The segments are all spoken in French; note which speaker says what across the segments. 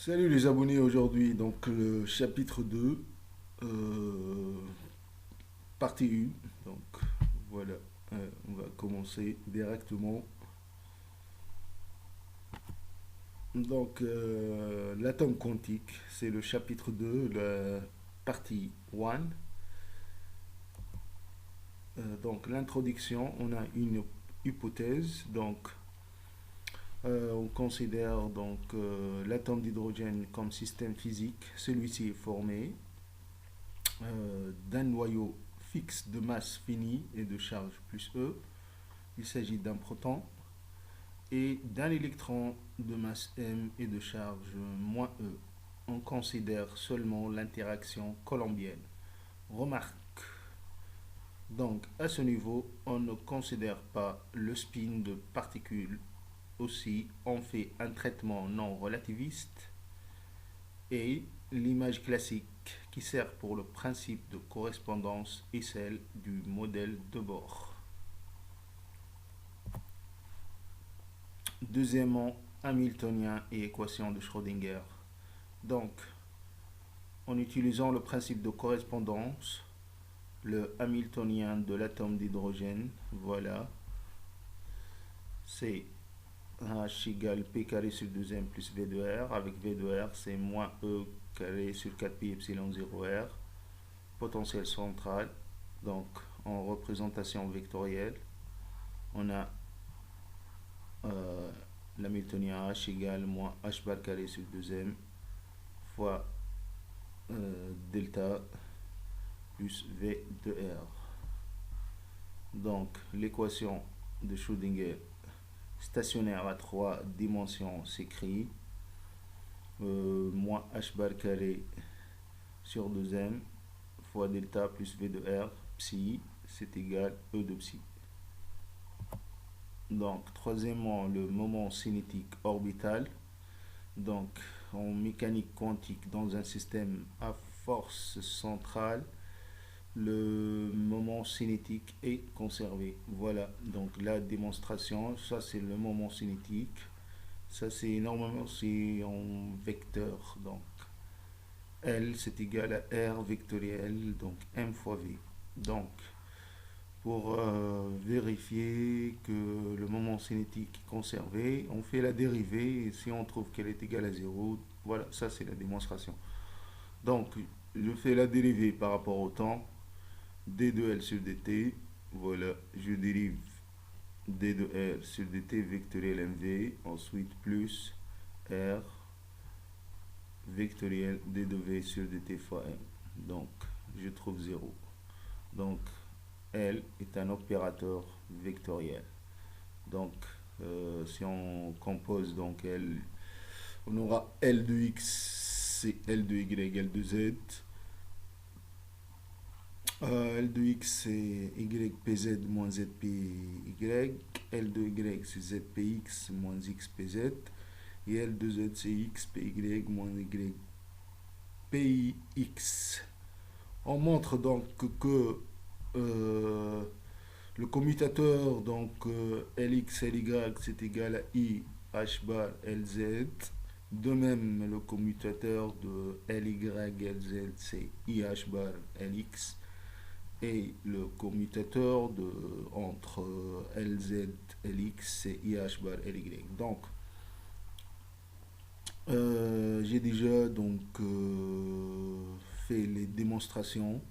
Speaker 1: Salut les abonnés, aujourd'hui donc le chapitre 2, euh, partie 1. Donc voilà, on va commencer directement. Donc l'atome quantique, c'est le chapitre 2, la partie 1. Donc l'introduction, on a une hypothèse. Donc on considère donc l'atome d'hydrogène comme système physique. Celui-ci est formé d'un noyau fixe de masse finie et de charge plus E. Il s'agit d'un proton et d'un électron de masse m et de charge moins E. On considère seulement l'interaction colombienne. Remarque, donc à ce niveau, on ne considère pas le spin de particules. Aussi, on fait un traitement non relativiste et l'image classique qui sert pour le principe de correspondance est celle du modèle de Bohr. Deuxièmement, Hamiltonien et équation de Schrödinger. Donc, en utilisant le principe de correspondance, le Hamiltonien de l'atome d'hydrogène, voilà, c'est H égale P carré sur 2m plus V de R. Avec V de R, c'est moins E carré sur 4pi epsilon 0 R. Potentiel central, donc en représentation vectorielle, on a l'Hamiltonien H égale moins H bar carré sur 2m fois delta plus V de R. Donc l'équation de Schrödinger stationnaire à 3 dimensions s'écrit moins H bar carré sur 2m fois delta plus V de R psi, c'est égal E de psi. Donc troisièmement, le moment cinétique orbital. Donc en mécanique quantique, dans un système à force centrale, le moment cinétique est conservé. Voilà, donc la démonstration, ça c'est le moment cinétique. Ça c'est normalement c'est en vecteur. Donc L c'est égal à R vectoriel, donc M fois V. Donc pour vérifier que le moment cinétique est conservé, on fait la dérivée et si on trouve qu'elle est égale à 0, voilà, ça c'est la démonstration. Donc je fais la dérivée par rapport au temps, d de L sur dt, voilà, je dérive d de R sur dt vectoriel mv, ensuite plus R vectoriel d de V sur dt fois m. Donc je trouve 0. Donc L est un opérateur vectoriel. Donc, si on compose donc L, on aura L de X, c'est L de Y, L de Z. L de X, c'est YPZ moins ZPY. L de Y, c'est ZPX moins XPZ. Et L de Z, c'est XPY moins YPIX. On montre donc que le commutateur, donc Lx, Ly, c'est égal à I H bar Lz. De même, le commutateur de Ly, Lz, c'est IH bar Lx. Et le commutateur entre Lz et Lx, c'est IH bar Ly. Donc, j'ai déjà donc fait les démonstrations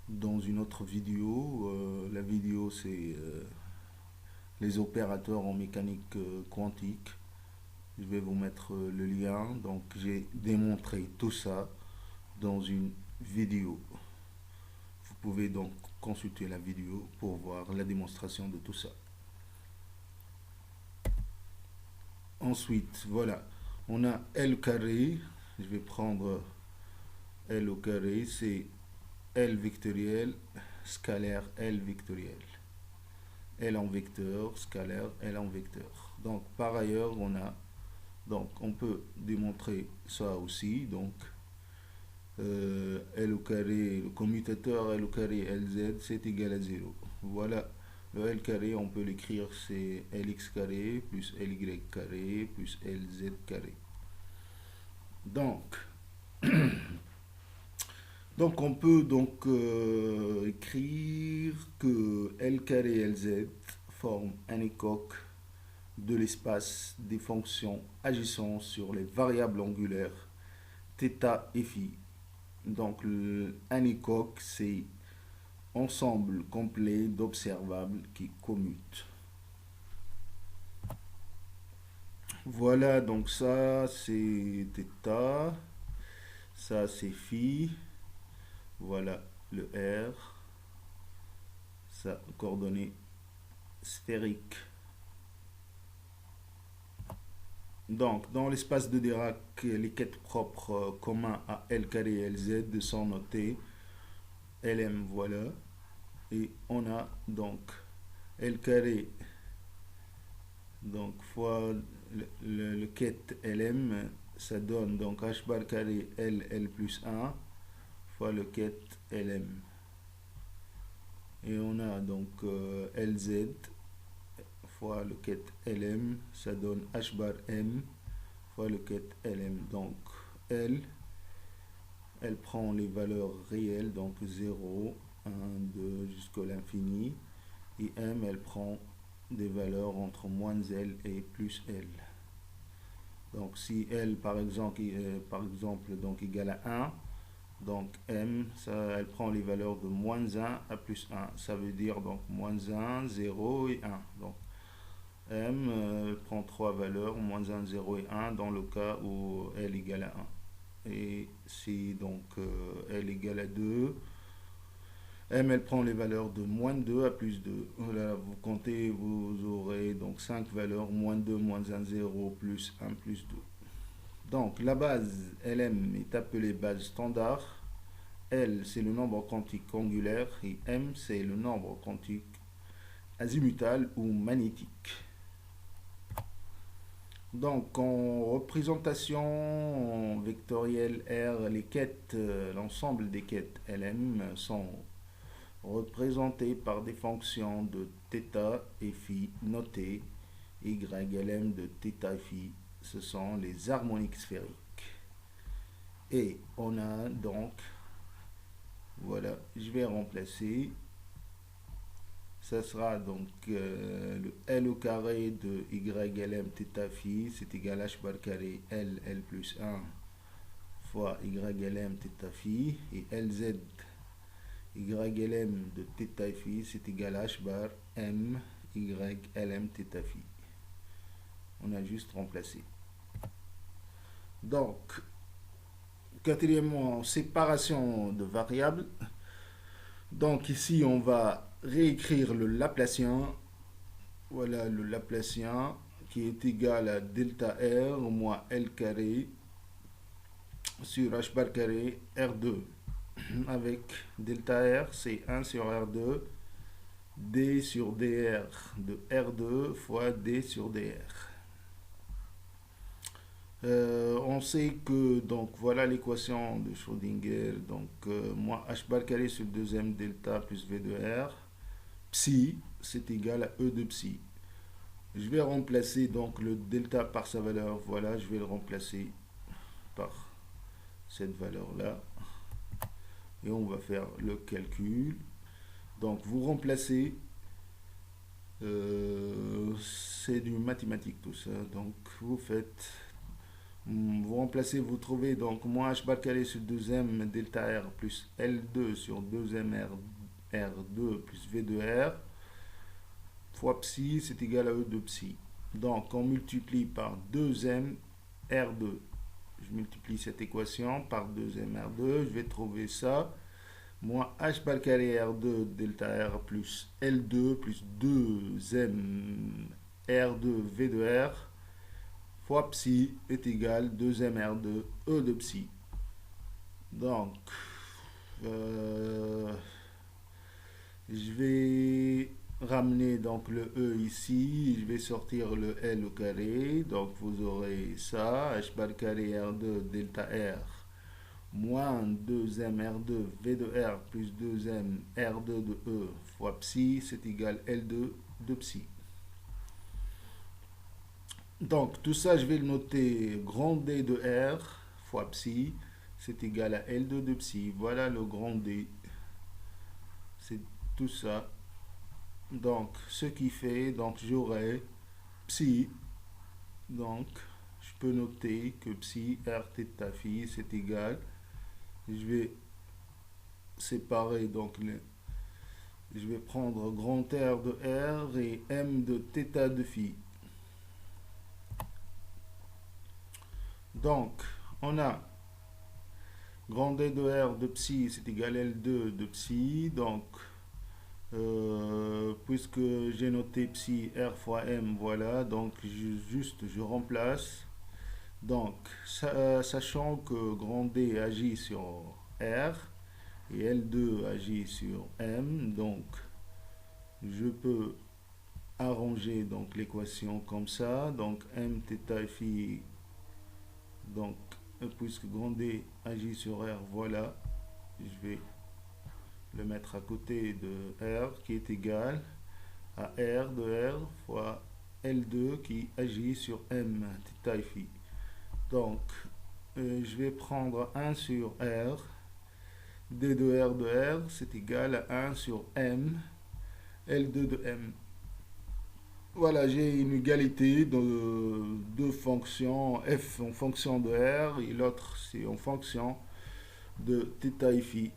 Speaker 1: dans une autre vidéo. La vidéo, c'est les opérateurs en mécanique quantique. Je vais vous mettre le lien. Donc, j'ai démontré tout ça dans une vidéo. Vous pouvez donc consulter la vidéo pour voir la démonstration de tout ça. Ensuite, voilà, on a L carré. Je vais prendre L au carré, c'est L vectoriel, scalaire L vectoriel. L en vecteur, scalaire L en vecteur. Donc par ailleurs, on peut démontrer ça aussi. Donc L au carré, le commutateur L au carré Lz, c'est égal à 0. Voilà, le L carré, on peut l'écrire, c'est Lx carré plus Ly carré plus Lz carré. Donc, donc on peut donc écrire que L carré LZ forme un écoque de l'espace des fonctions agissant sur les variables angulaires θ et phi. Donc un écoque, c'est ensemble complet d'observables qui commutent. Voilà, donc ça c'est θ, ça c'est phi, voilà le R, ça coordonnées sphériques. Donc, dans l'espace de Dirac, les quêtes propres communs à L carré et LZ sont notées. LM, voilà. Et on a donc L carré, donc fois le quête LM, ça donne donc H bar carré L plus 1 fois le quête LM. Et on a donc LZ fois le quête LM, ça donne H bar M fois le quête LM. Donc L, elle prend les valeurs réelles, donc 0, 1, 2 jusqu'à l'infini. Et M, elle prend des valeurs entre moins L et plus L. Donc si L par exemple, donc égale à 1, donc M, ça, elle prend les valeurs de moins 1 à plus 1. Ça veut dire donc moins 1, 0 et 1. Donc M prend trois valeurs, moins 1, 0 et 1 dans le cas où L égale à 1. Et si donc L égale à 2, M, elle prend les valeurs de moins 2 à plus 2. Voilà, vous comptez, vous aurez donc 5 valeurs, moins 2, moins 1, 0, plus 1, plus 2. Donc la base Lm est appelée base standard. L, c'est le nombre quantique angulaire et M, c'est le nombre quantique azimutal ou magnétique. Donc en représentation vectorielle R, les quêtes, l'ensemble des quêtes Lm sont représentées par des fonctions de θ et phi notées. YLM de θ et phi, ce sont les harmoniques sphériques. Et on a donc, voilà, je vais remplacer. Ça sera donc le L au carré de YLM θ phi, c'est égal à H bar carré L plus 1 fois YLM θ phi, et LZ YLM de θ phi, c'est égal à H bar M YLM θ phi. On a juste remplacé. Donc, quatrièmement, séparation de variables. Donc ici, on va réécrire le Laplacien. Voilà le Laplacien qui est égal à delta R moins L carré sur H bar carré R2 avec delta R, c'est 1 sur R2, D sur DR de R2 fois D sur DR. On sait que, donc voilà l'équation de Schrödinger, donc moins H bar carré sur le deuxième delta plus V de R, psi, c'est égal à E de psi. Je vais remplacer donc le delta par sa valeur, voilà, je vais le remplacer par cette valeur-là. Et on va faire le calcul. Donc vous remplacez, c'est du mathématique tout ça, donc vous remplacez, vous trouvez donc moins h bar carré sur deuxième delta R plus L2 sur deuxième R2 plus V de R fois psi, c'est égal à E de psi. Donc on multiplie par 2m R2. Je multiplie cette équation par 2m R2, je vais trouver ça. Moins h bar carré R2 delta R plus L2 plus 2m R2 V de R fois psi est égal 2m R2 E de psi. Donc, je vais ramener donc le E ici, je vais sortir le L au carré, donc vous aurez ça, h bar carré R2 delta R moins 2m R2 V de R plus 2m R2 de E fois psi, c'est égal L2 de psi. Donc tout ça, je vais le noter grand D de R fois psi, c'est égal à L2 de psi. Voilà le grand D. C'est tout ça. Donc, ce qui fait, donc j'aurai psi. Donc, je peux noter que psi r θ phi, c'est égal. Je vais séparer, donc, je vais prendre grand R de R et M de θ de phi. Donc, on a grand D de R de psi, c'est égal à L2 de psi. Donc, puisque j'ai noté psi R fois M, voilà. Donc, je remplace. Donc, sachant que grand D agit sur R et L2 agit sur M, donc, je peux arranger donc l'équation comme ça. Donc, M θ phi, donc, puisque grand D agit sur R, voilà, je vais le mettre à côté de R qui est égal à R de R fois L2 qui agit sur M θ phi. Donc, je vais prendre 1 sur R, D de R de R, c'est égal à 1 sur M, L2 de M. Voilà, j'ai une égalité de deux fonctions, f en fonction de R et l'autre c'est en fonction de θ et phi.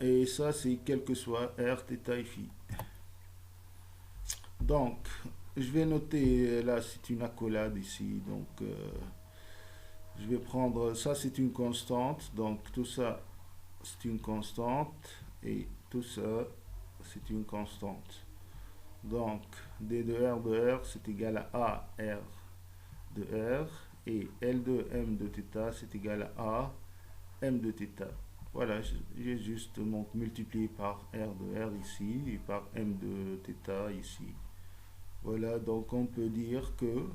Speaker 1: Et ça c'est quel que soit R, θ et phi. Donc, je vais noter, là c'est une accolade ici, donc je vais prendre, ça c'est une constante, donc tout ça c'est une constante et tout ça c'est une constante. Donc, D de R de R, c'est égal à R de R. Et L de M de θ, c'est égal à M de θ. Voilà, j'ai juste donc multiplié par R de R ici et par M de θ ici. Voilà, donc on peut dire que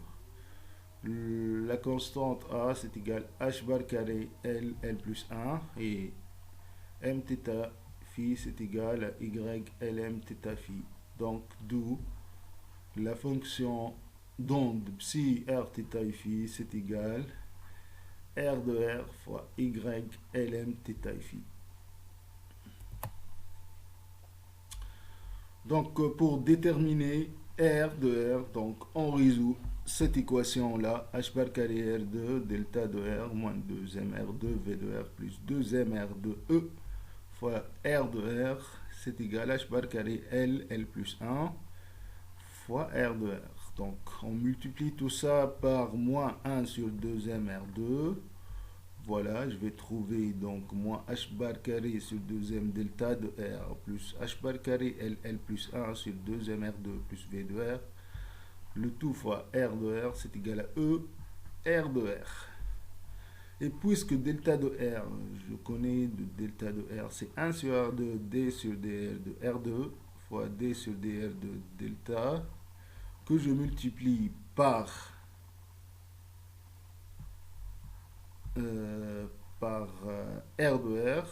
Speaker 1: la constante A, c'est égal à H bar carré L, L plus 1. Et M θ phi, c'est égal à Y, L, M θ phi. Donc, d'où la fonction d'onde psi r θ et phi, c'est égal R de R fois Y Lm θ et phi. Donc, pour déterminer R de R, donc on résout cette équation-là, H bar carré R2 delta de R moins 2mR2 V de R plus 2mR2 E fois R de R, c'est égal à H bar carré L, L plus 1 fois R de R. Donc, on multiplie tout ça par moins 1 sur 2mR2. Voilà, je vais trouver donc moins H bar carré sur 2m delta de R plus H bar carré L, L plus 1 sur 2mR2 plus V de R. Le tout fois R de R, c'est égal à E, R de R. Et puisque delta de R, je connais de delta de R, c'est 1 sur R2, D sur dr de R2 fois D sur dr de delta, que je multiplie par R de R.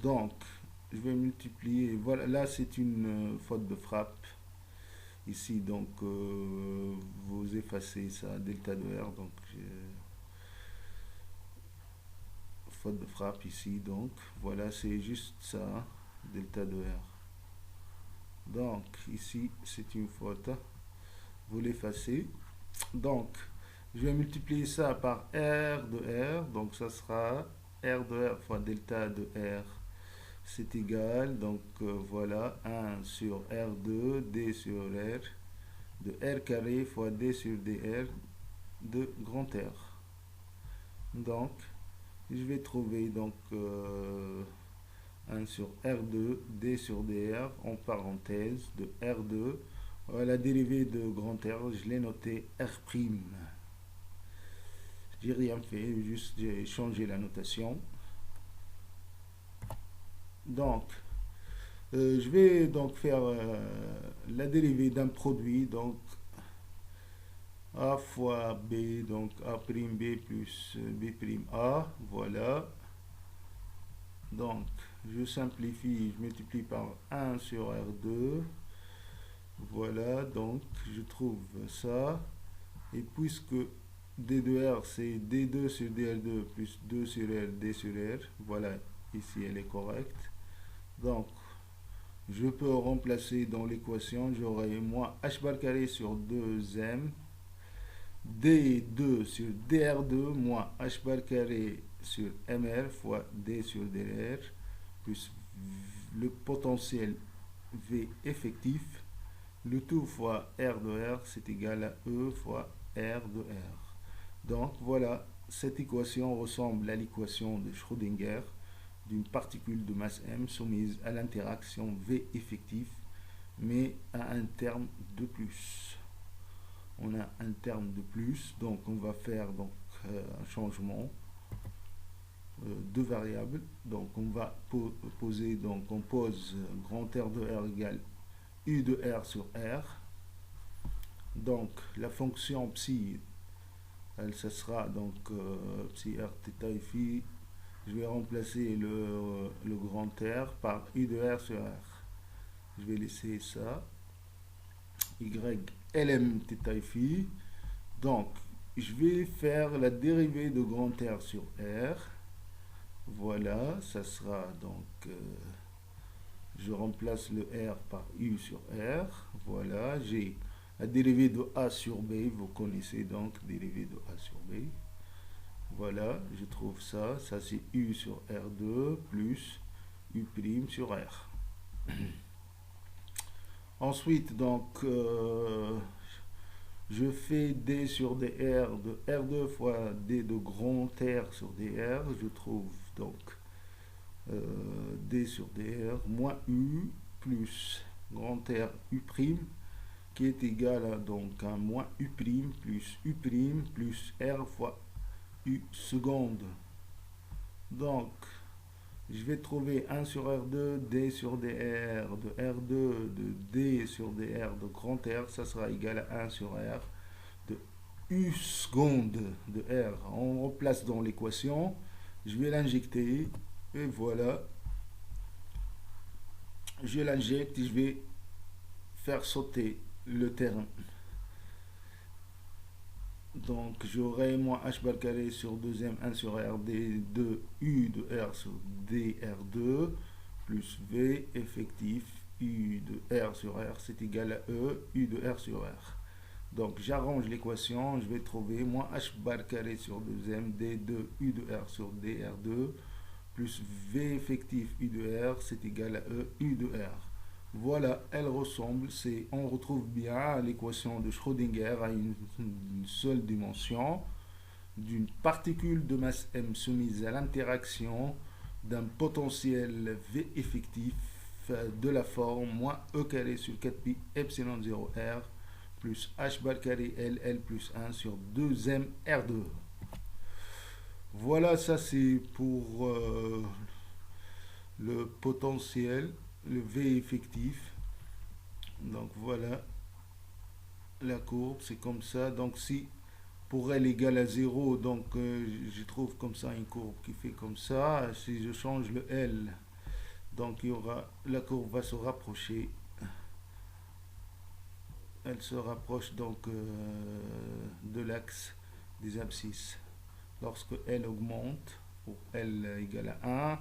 Speaker 1: Donc, je vais multiplier. Voilà, là c'est une faute de frappe. Ici, donc, vous effacez ça, delta de R. Donc, faute de frappe ici. Donc, voilà, c'est juste ça, delta de R. Donc, ici, c'est une faute. Vous l'effacez. Donc, je vais multiplier ça par R de R. Donc, ça sera R de R fois delta de R. C'est égal. Donc, voilà, 1 sur R2, D sur R, de R carré fois D sur dr de grand R. Donc, je vais trouver donc 1 sur R2, D sur dr, en parenthèse, de R2. La dérivée de grand R, je l'ai noté R'. J'ai rien fait, juste j'ai changé la notation. Donc, je vais donc faire la dérivée d'un produit, donc A fois B, donc A'B plus B'A, voilà. Donc, je simplifie, je multiplie par 1 sur R2. Voilà, donc je trouve ça. Et puisque D de R, c'est D2 sur DL2 plus 2 sur R, D sur R. Voilà, ici elle est correcte. Donc, je peux remplacer dans l'équation, j'aurai moins H bar carré sur 2M, D2 sur DR2 moins H bar carré sur MR fois D sur DR, plus le potentiel V effectif, le tout fois R de R, c'est égal à E fois R de R. Donc voilà, cette équation ressemble à l'équation de Schrödinger d'une particule de masse M soumise à l'interaction V effectif, mais à un terme de plus. On a un terme de plus, donc on va faire donc, un changement de variable. Donc on va poser, donc on pose grand R de R égale U de R sur R. Donc la fonction psi, elle, ça sera donc psi R θ phi. Je vais remplacer le grand R par U de R sur R. Je vais laisser ça. Y lm θ phi. Donc, je vais faire la dérivée de grand R sur R. Voilà, ça sera donc... je remplace le R par U sur R. Voilà, j'ai la dérivée de A sur B. Vous connaissez donc dérivée de A sur B. Voilà, je trouve ça. Ça, c'est U sur R2 plus U' sur R. Ensuite, donc, je fais D sur dr de R2 fois D de grand R sur dr. Je trouve donc D sur dr moins U plus grand R U' qui est égal à donc à moins U' plus U' plus R fois U seconde. Donc, je vais trouver 1 sur R2, D sur dr, de R2, de D sur dr, de grand R, ça sera égal à 1 sur R, de U seconde de R. On replace dans l'équation, je vais l'injecter, et voilà. Je l'injecte et je vais faire sauter le terrain. Donc j'aurai moins H bar carré sur 2M 1 sur R D2 U de R sur DR2 plus V effectif U de R sur R, c'est égal à E U de R sur R. Donc j'arrange l'équation, je vais trouver moins H bar carré sur 2M D2 U de R sur DR2 plus V effectif U de R, c'est égal à E U de R. Voilà, elle ressemble, on retrouve bien l'équation de Schrödinger à une seule dimension d'une particule de masse M soumise à l'interaction d'un potentiel V effectif de la forme moins E carré sur 4pi epsilon 0 R plus H bar carré L plus 1 sur 2M R2. Voilà, ça c'est pour le potentiel, le V effectif. Donc voilà, la courbe, c'est comme ça. Donc si pour L égale à 0, donc je trouve comme ça une courbe qui fait comme ça. Si je change le L, donc il y aura, la courbe va se rapprocher. Elle se rapproche donc de l'axe des abscisses. Lorsque L augmente, pour L égale à 1,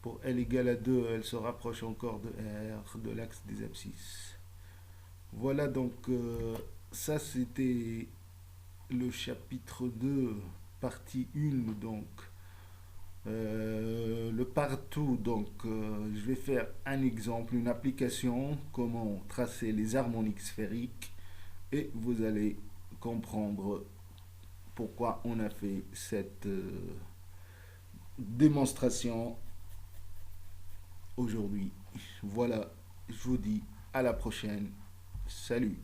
Speaker 1: pour L égale à 2, elle se rapproche encore de R, de l'axe des abscisses. Voilà donc, ça c'était le chapitre 2, partie 1, donc le partout. Donc je vais faire un exemple, une application, comment tracer les harmoniques sphériques, et vous allez comprendre pourquoi on a fait cette démonstration aujourd'hui. Voilà, je vous dis à la prochaine. Salut.